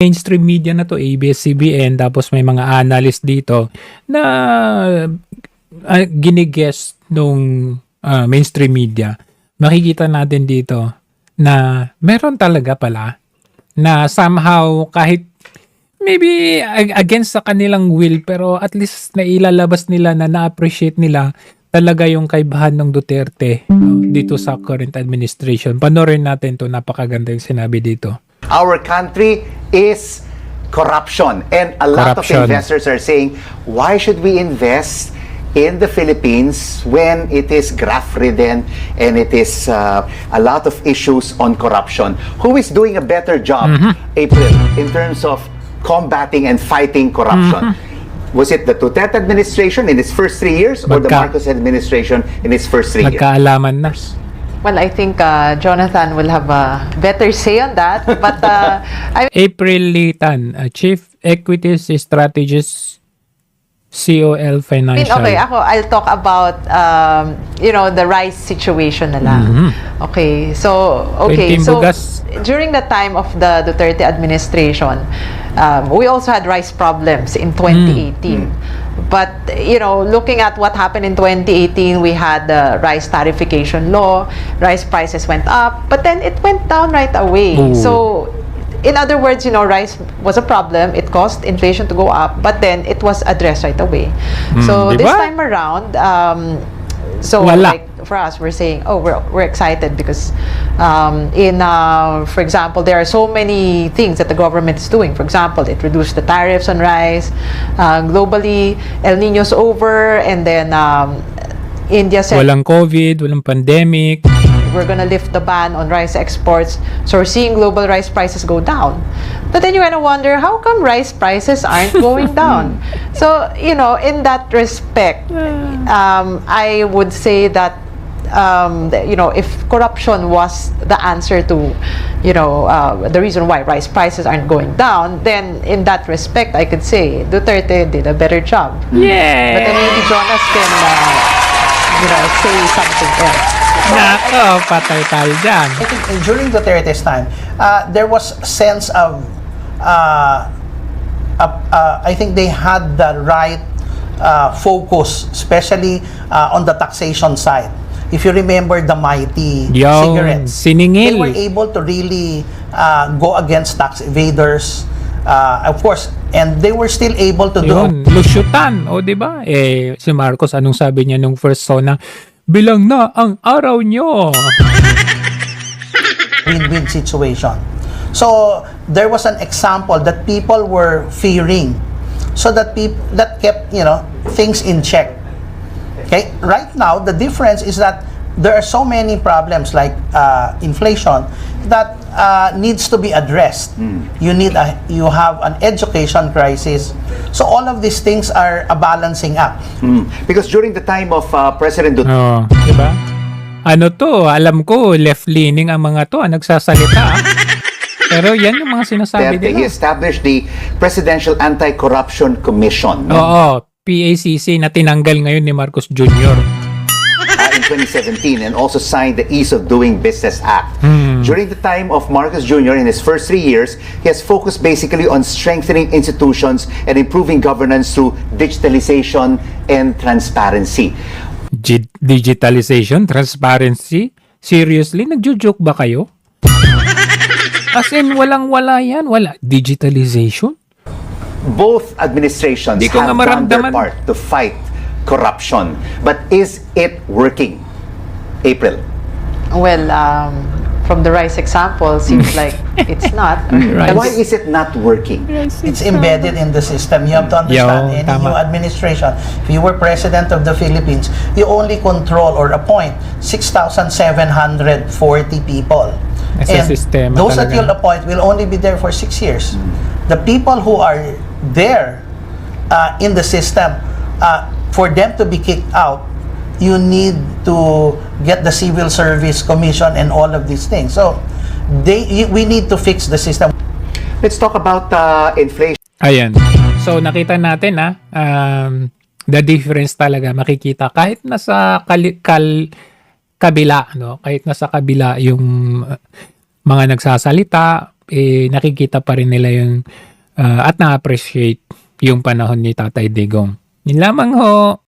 mainstream media na to, abs-cbn, tapos may mga analyst dito na ginigest nung mainstream media. Makikita natin dito na meron talaga pala na somehow kahit maybe against sa kanilang will, pero at least nailalabas nila na na-appreciate nila talaga yung kaibahan ng Duterte dito sa current administration. Panorin natin to, napakaganda yung sinabi dito. Our country is corruption, and a lot of investors are saying, why should we invest in the Philippines when it is graft-ridden and it is a lot of issues on corruption? Who is doing a better job, April, in terms of combating and fighting corruption? Was it the Duterte administration in its first 3 years or the Marcos administration in its first 3 years? Magkaalaman na. Well, I think Jonathan will have a better say on that. But April Litan, Chief Equities Strategist, COL Financial. okay, I'll talk about the rice situation na lang. Okay, so during the time of the Duterte administration, we also had rice problems in 2018. But looking at what happened in 2018, we had the rice tariffication law, rice prices went up, but then it went down right away. So in other words, rice was a problem. It caused inflation to go up, but then it was addressed right away. So this time around, like for us, we're saying, we're excited because for example, there are so many things that the government is doing. For example, it reduced the tariffs on rice. Globally, El Niño's over, and then India said walang COVID, walang pandemic. We're gonna lift the ban on rice exports. So we're seeing global rice prices go down. But then you kind of wonder, how come rice prices aren't going down? So, in that respect, I would say that, if corruption was the answer to, the reason why rice prices aren't going down, then in that respect, I could say Duterte did a better job. Yeah. But then maybe Jonas can, say something else. Nako, patay tayo dyan. I think during Duterte's time, there was a sense of, I think they had the right focus, especially on the taxation side. If you remember the mighty cigarettes, siningil. They were able to really go against tax evaders, of course, and they were still able to do. Lusyutan, di ba? Si Marcos, anong sabi niya nung first sauna? Bilang na ang araw nyo. Win-win situation. So there was an example that people were fearing, so that that kept things in check. Okay, right now the difference is that there are so many problems like inflation that needs to be addressed. You have an education crisis. So all of these things are a balancing act. Because during the time of President Duterte, diba? Alam ko, left-leaning ang mga to, nagsasalita. Pero yan yung mga sinasabi nila. he established the Presidential Anti-Corruption Commission. PACC na tinanggal ngayon ni Marcos Jr. In 2017, and also signed the Ease of Doing Business Act. During the time of Marcos Jr., in his first 3 years, he has focused basically on strengthening institutions and improving governance through digitalization and transparency. Digitalization, transparency? Seriously? Nagjo-joke ba kayo? As in, walang-wala yan. Wala. Digitalization? Both administrations have done their part to fight corruption. But is it working? April? Well, from the rice example, seems like it's not. Why is it not working? It's embedded in the system. You have to understand, any new administration, if you were president of the Philippines, you only control or appoint 6,740 people. And those that you'll appoint will only be there for 6 years. The people who are there in the system, for them to be kicked out, you need to get the Civil Service Commission and all of these things. So we need to fix the system. Let's talk about inflation. Ayan. So nakita natin the difference talaga makikita kahit nasa kabila, kahit nasa kabila yung mga nagsasalita, nakikita pa rin nila yung at na-appreciate yung panahon ni Tatay Digong. Yun lamang ho.